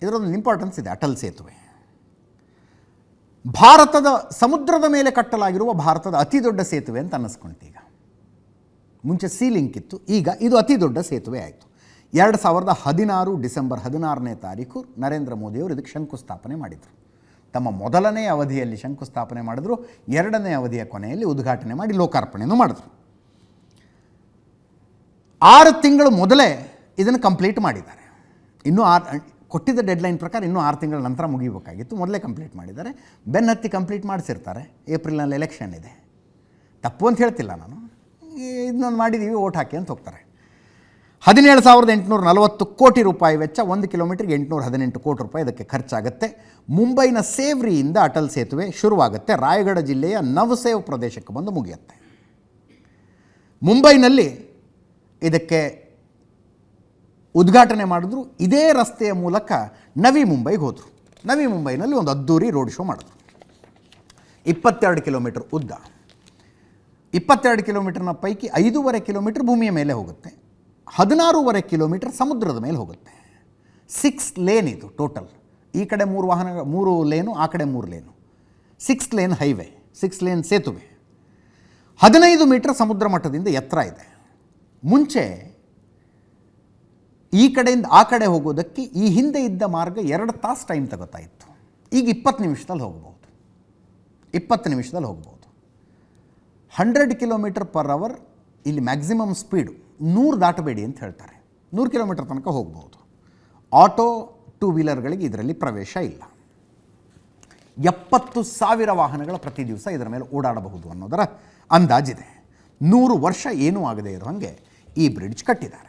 ಇದರೊಂದು importance ಇದೆ. ಅಟಲ್ ಸೇತುವೆ ಭಾರತದ ಸಮುದ್ರದ ಮೇಲೆ ಕಟ್ಟಲಾಗಿರುವ ಭಾರತದ ಅತಿ ದೊಡ್ಡ ಸೇತುವೆ ಅಂತ ಅನ್ನಿಸ್ಕೊಂತು. ಈಗ ಮುಂಚೆ ಸೀ ಲಿಂಕ್ ಇತ್ತು, ಈಗ ಇದು ಅತಿ ದೊಡ್ಡ ಸೇತುವೆ ಆಯಿತು. 2016 ಡಿಸೆಂಬರ್ 16ನೇ ತಾರೀಕು ನರೇಂದ್ರ ಮೋದಿಯವರು ಇದಕ್ಕೆ ಶಂಕುಸ್ಥಾಪನೆ ಮಾಡಿದರು. ತಮ್ಮ ಮೊದಲನೇ ಅವಧಿಯಲ್ಲಿ ಶಂಕುಸ್ಥಾಪನೆ ಮಾಡಿದ್ರು, ಎರಡನೇ ಅವಧಿಯ ಕೊನೆಯಲ್ಲಿ ಉದ್ಘಾಟನೆ ಮಾಡಿ ಲೋಕಾರ್ಪಣೆಯನ್ನು ಮಾಡಿದ್ರು. 6 ತಿಂಗಳು ಮೊದಲೇ ಇದನ್ನು ಕಂಪ್ಲೀಟ್ ಮಾಡಿದ್ದಾರೆ. ಇನ್ನೂ ಕೊಟ್ಟಿದ್ದ ಡೆಡ್ಲೈನ್ ಪ್ರಕಾರ ಇನ್ನೂ 6 ತಿಂಗಳ ನಂತರ ಮುಗಿಬೇಕಾಗಿತ್ತು, ಮೊದಲೇ ಕಂಪ್ಲೀಟ್ ಮಾಡಿದ್ದಾರೆ. ಬೆನ್ನತ್ತಿ ಕಂಪ್ಲೀಟ್ ಮಾಡಿಸಿರ್ತಾರೆ. ಏಪ್ರಿಲ್ನಲ್ಲಿ ಎಲೆಕ್ಷನ್ ಇದೆ, ತಪ್ಪು ಅಂತ ಹೇಳ್ತಿಲ್ಲ ನಾನು, ಇದನ್ನೊಂದು ಮಾಡಿದ್ದೀವಿ ಓಟ್ ಹಾಕಿ ಅಂತ ಹೋಗ್ತಾರೆ. 17,840 ಕೋಟಿ ರೂಪಾಯಿ ವೆಚ್ಚ, 1 ಕಿಲೋಮೀಟರ್ಗೆ 818 ಕೋಟಿ ರೂಪಾಯಿ ಇದಕ್ಕೆ ಖರ್ಚಾಗುತ್ತೆ. ಮುಂಬೈನ ಸೇವ್ರಿಯಿಂದ ಅಟಲ್ ಸೇತುವೆ ಶುರುವಾಗುತ್ತೆ, ರಾಯಗಢ ಜಿಲ್ಲೆಯ ನವಸೇವ್ ಪ್ರದೇಶಕ್ಕೆ ಬಂದು ಮುಗಿಯುತ್ತೆ. ಮುಂಬೈನಲ್ಲಿ ಇದಕ್ಕೆ ಉದ್ಘಾಟನೆ ಮಾಡಿದ್ರು. ಇದೇ ರಸ್ತೆಯ ಮೂಲಕ ನವಿ ಮುಂಬೈಗೆ ಹೋದರು. ನವಿ ಮುಂಬೈನಲ್ಲಿ ಒಂದು ಅದ್ದೂರಿ ರೋಡ್ ಶೋ ಮಾಡಿದ್ರು. 22 ಕಿಲೋಮೀಟರ್ ಉದ್ದ, 22 ಕಿಲೋಮೀಟರ್ನ ಪೈಕಿ 5.5 ಕಿಲೋಮೀಟರ್ ಭೂಮಿಯ ಮೇಲೆ ಹೋಗುತ್ತೆ, 16.5 ಕಿಲೋಮೀಟರ್ ಸಮುದ್ರದ ಮೇಲೆ ಹೋಗುತ್ತೆ. 6 ಲೇನ್ ಇದು ಟೋಟಲ್. ಈ ಕಡೆ 3 ಲೇನು, ಆ ಕಡೆ 3 ಲೇನು. 6 ಲೇನ್ ಹೈವೇ, 6 ಲೇನ್ ಸೇತುವೆ. 15 ಮೀಟರ್ ಸಮುದ್ರ ಮಟ್ಟದಿಂದ ಎತ್ತರ ಇದೆ. ಮುಂಚೆ ಈ ಕಡೆಯಿಂದ ಆ ಕಡೆ ಹೋಗೋದಕ್ಕೆ ಈ ಹಿಂದೆ ಇದ್ದ ಮಾರ್ಗ 2 ತಾಸು ಟೈಮ್ ತಗೋತಾ ಇತ್ತು. ಈಗ 20 ನಿಮಿಷದಲ್ಲಿ ಹೋಗ್ಬೋದು, 20 ನಿಮಿಷದಲ್ಲಿ ಹೋಗ್ಬೋದು. 100 ಕಿಲೋಮೀಟರ್ ಪರ್ ಅವರ್ ಇಲ್ಲಿ ಮ್ಯಾಕ್ಸಿಮಮ್ ಸ್ಪೀಡು, 100 ದಾಟಬೇಡಿ ಅಂತ ಹೇಳ್ತಾರೆ. 100 ಕಿಲೋಮೀಟರ್ ತನಕ ಹೋಗ್ಬೋದು. ಆಟೋ, 2 ವೀಲರ್ಗಳಿಗೆ ಇದರಲ್ಲಿ ಪ್ರವೇಶ ಇಲ್ಲ. 70,000 ವಾಹನಗಳ ಪ್ರತಿ ದಿವಸ ಇದರ ಮೇಲೆ ಓಡಾಡಬಹುದು ಅನ್ನೋದರ ಅಂದಾಜಿದೆ. 100 ವರ್ಷ ಏನೂ ಆಗದೇ ಇರೋ ಹಾಗೆ ಈ ಬ್ರಿಡ್ಜ್ ಕಟ್ಟಿದ್ದಾರೆ.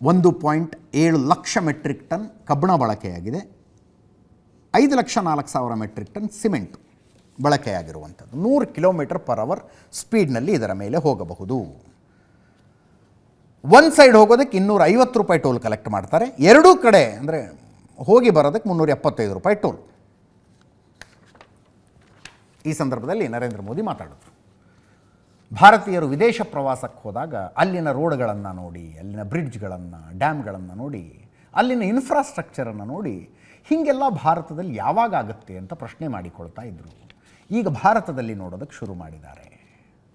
1.7 ಲಕ್ಷ ಮೆಟ್ರಿಕ್ ಟನ್ ಕಬ್ಬಣ ಬಳಕೆಯಾಗಿದೆ. 5,04,000 ಮೆಟ್ರಿಕ್ ಟನ್ ಸಿಮೆಂಟ್ ಬಳಕೆಯಾಗಿರುವಂಥದ್ದು. 100 ಕಿಲೋಮೀಟರ್ ಪರ್ ಅವರ್ ಸ್ಪೀಡ್ನಲ್ಲಿ ಇದರ ಮೇಲೆ ಹೋಗಬಹುದು. ಒಂದು ಸೈಡ್ ಹೋಗೋದಕ್ಕೆ 250 ರೂಪಾಯಿ ಟೋಲ್ ಕಲೆಕ್ಟ್ ಮಾಡ್ತಾರೆ. ಎರಡೂ ಕಡೆ ಅಂದರೆ ಹೋಗಿ ಬರೋದಕ್ಕೆ 375 ರೂಪಾಯಿ ಟೋಲ್. ಈ ಸಂದರ್ಭದಲ್ಲಿ ನರೇಂದ್ರ ಮೋದಿ ಮಾತಾಡಿದ್ರು. ಭಾರತೀಯರು ವಿದೇಶ ಪ್ರವಾಸಕ್ಕೆ ಹೋದಾಗ ಅಲ್ಲಿನ ರೋಡ್ಗಳನ್ನು ನೋಡಿ, ಅಲ್ಲಿನ ಬ್ರಿಡ್ಜ್ಗಳನ್ನು, ಡ್ಯಾಮ್ಗಳನ್ನು ನೋಡಿ, ಅಲ್ಲಿನ ಇನ್ಫ್ರಾಸ್ಟ್ರಕ್ಚರನ್ನು ನೋಡಿ, ಹೀಗೆಲ್ಲ ಭಾರತದಲ್ಲಿ ಯಾವಾಗ ಆಗುತ್ತೆ ಅಂತ ಪ್ರಶ್ನೆ ಮಾಡಿಕೊಳ್ತಾ ಇದ್ದರು. ಈಗ ಭಾರತದಲ್ಲಿ ನೋಡೋದಕ್ಕೆ ಶುರು ಮಾಡಿದ್ದಾರೆ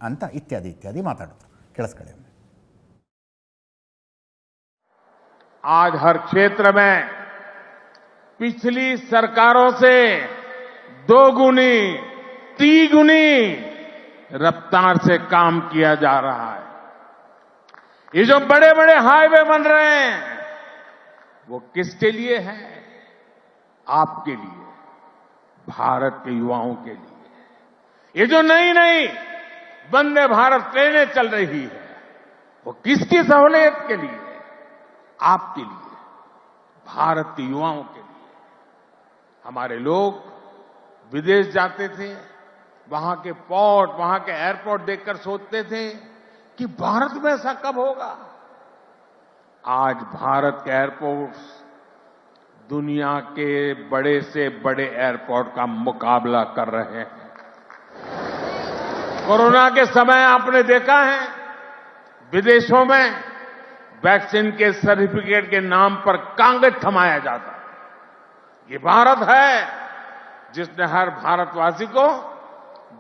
ಅಂತ ಇತ್ಯಾದಿ ಇತ್ಯಾದಿ ಮಾತಾಡಿದ್ರು. ಕೇಳಿಸ್ಕೊಳ್ಳಿ. आज हर क्षेत्र में पिछली सरकारों से 2 गुनी 3 गुनी रफ्तार से काम किया जा रहा है. ये जो बड़े बड़े हाईवे बन रहे हैं वो किसके लिए है? आपके लिए, भारत के युवाओं के लिए. ये जो नई नई वंदे भारत ट्रेनें चल रही है वो किसकी सहूलियत के लिए? आपके लिए, भारत के युवाओं के लिए. हमारे लोग विदेश जाते थे, वहां के पोर्ट, वहां के एयरपोर्ट देखकर सोचते थे कि भारत में ऐसा कब होगा. आज भारत के एयरपोर्ट्स दुनिया के बड़े से बड़े एयरपोर्ट का मुकाबला कर रहे हैं. कोरोना के समय आपने देखा है विदेशों में वैक्सीन के सर्टिफिकेट के नाम पर कागज थमाया जाता. ये भारत है जिसने हर भारतवासी को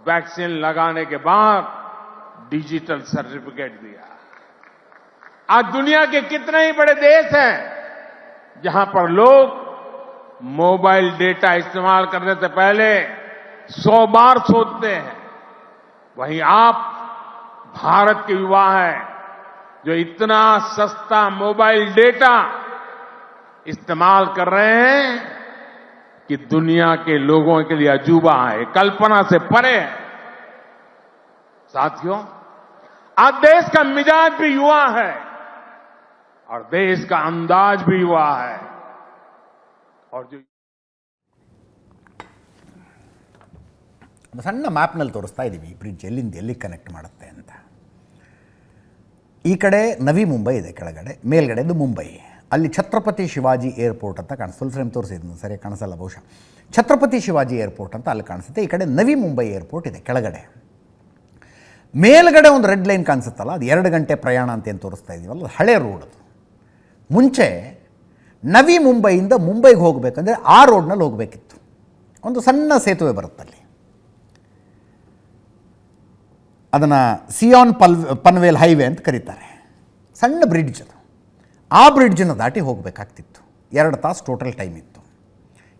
वैक्सीन लगाने के बाद डिजिटल सर्टिफिकेट दिया. आज दुनिया के कितने ही बड़े देश हैं जहां पर लोग मोबाइल डेटा इस्तेमाल करने से पहले 100 बार सोचते हैं. वहीं आप भारत के युवा हैं जो इतना सस्ता मोबाइल डेटा इस्तेमाल कर रहे हैं कि दुनिया के लोगों के लिए अजूबा है, कल्पना से परे है. साथियों, आज देश का मिजाज भी युवा है और देश का अंदाज भी युवा है. और जो ಸಣ್ಣ ಮ್ಯಾಪ್ನಲ್ಲಿ ತೋರಿಸ್ತಾ ಇದ್ದೀವಿ ಈ ಬ್ರಿಡ್ಜ್ ಎಲ್ಲಿಂದ ಎಲ್ಲಿಗೆ ಕನೆಕ್ಟ್ ಮಾಡುತ್ತೆ ಅಂತ. ಈ ಕಡೆ ನವಿ ಮುಂಬೈ ಇದೆ, ಕೆಳಗಡೆ, ಮೇಲ್ಗಡೆದು ಮುಂಬೈ. ಅಲ್ಲಿ ಛತ್ರಪತಿ ಶಿವಾಜಿ ಏರ್ಪೋರ್ಟ್ ಅಂತ ಕಾಣಿಸ್ತು. ಫುಲ್ ಫ್ರೇಮ್ ತೋರಿಸಿದ್ನು, ಸರಿಯಾಗಿ ಕಾಣಿಸಲ್ಲ ಬಹುಶಃ. ಛತ್ರಪತಿ ಶಿವಾಜಿ ಏರ್ಪೋರ್ಟ್ ಅಂತ ಅಲ್ಲಿ ಕಾಣಿಸುತ್ತೆ. ಈ ಕಡೆ ನವಿ ಮುಂಬೈ ಏರ್ಪೋರ್ಟ್ ಇದೆ ಕೆಳಗಡೆ. ಮೇಲ್ಗಡೆ ಒಂದು ರೆಡ್ ಲೈನ್ ಕಾಣಿಸುತ್ತಲ್ಲ, ಅದು 2 ಗಂಟೆ ಪ್ರಯಾಣ ಅಂತ ಏನು ತೋರಿಸ್ತಾ ಇದ್ದೀವಲ್ಲ, ಅದು ಹಳೆ ರೋಡ್. ಅದು ಮುಂಚೆ ನವಿ ಮುಂಬೈಯಿಂದ ಮುಂಬೈಗೆ ಹೋಗಬೇಕಂದ್ರೆ ಆ ರೋಡ್ನಲ್ಲಿ ಹೋಗಬೇಕಿತ್ತು. ಒಂದು ಸಣ್ಣ ಸೇತುವೆ ಬರುತ್ತಲ್ಲಿ, ಅದನ್ನು ಸಿಯಾನ್ ಪನ್ವೇಲ್ ಹೈವೇ ಅಂತ ಕರೀತಾರೆ. ಸಣ್ಣ ಬ್ರಿಡ್ಜ್ ಅದು. ಆ ಬ್ರಿಡ್ಜನ್ನು ದಾಟಿ ಹೋಗಬೇಕಾಗ್ತಿತ್ತು. 2 ತಾಸು ಟೋಟಲ್ ಟೈಮ್ ಇತ್ತು.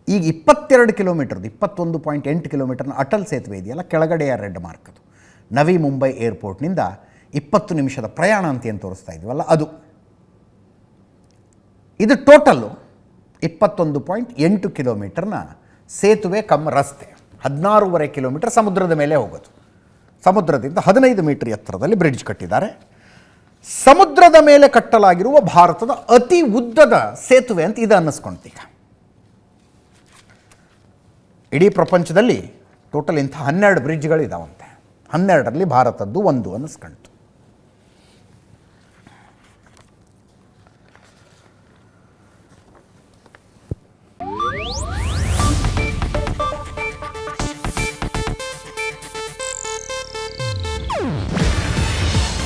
ಈಗ 22 ಕಿಲೋಮೀಟರ್ದು 21.8 ಕಿಲೋಮೀಟರ್ನ ಅಟಲ್ ಸೇತುವೆ ಇದೆಯಲ್ಲ, ಕೆಳಗಡೆಯ ರೆಡ್ ಮಾರ್ಕ್ ಅದು. ನವಿ ಮುಂಬೈ ಏರ್ಪೋರ್ಟ್ನಿಂದ 20 ನಿಮಿಷದ ಪ್ರಯಾಣ ಅಂತ ಏನು ತೋರಿಸ್ತಾ ಇದೀವಲ್ಲ ಅದು. ಇದು ಟೋಟಲ್ಲು 21.8 ಕಿಲೋಮೀಟರ್ನ ಸೇತುವೆ ಕಮ್ ರಸ್ತೆ. 16.5 ಕಿಲೋಮೀಟರ್ ಸಮುದ್ರದ ಮೇಲೆ ಹೋಗೋದು. ಸಮುದ್ರದಿಂದ 15 ಮೀಟರ್ ಎತ್ತರದಲ್ಲಿ ಬ್ರಿಡ್ಜ್ ಕಟ್ಟಿದ್ದಾರೆ. ಸಮುದ್ರದ ಮೇಲೆ ಕಟ್ಟಲಾಗಿರುವ ಭಾರತದ ಅತಿ ಉದ್ದದ ಸೇತುವೆ ಅಂತ ಇದು ಅನ್ನಿಸ್ಕೊಂತೀಗ. ಇಡೀ ಪ್ರಪಂಚದಲ್ಲಿ ಟೋಟಲ್ ಇಂಥ 12 ಬ್ರಿಡ್ಜ್ಗಳಿದಾವಂತೆ. 12ರಲ್ಲಿ ಭಾರತದ್ದು ಒಂದು ಅನ್ನಿಸ್ಕೊಂತು.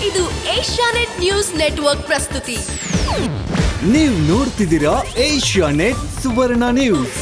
ಇದು ಏಷ್ಯಾನೆಟ್ ನ್ಯೂಸ್ ನೆಟ್ವರ್ಕ್ ಪ್ರಸ್ತುತಿ. ನೀವು ನೋಡ್ತಿದ್ದೀರಾ ಏಷ್ಯಾನೆಟ್ ಸುವರ್ಣ ನ್ಯೂಸ್.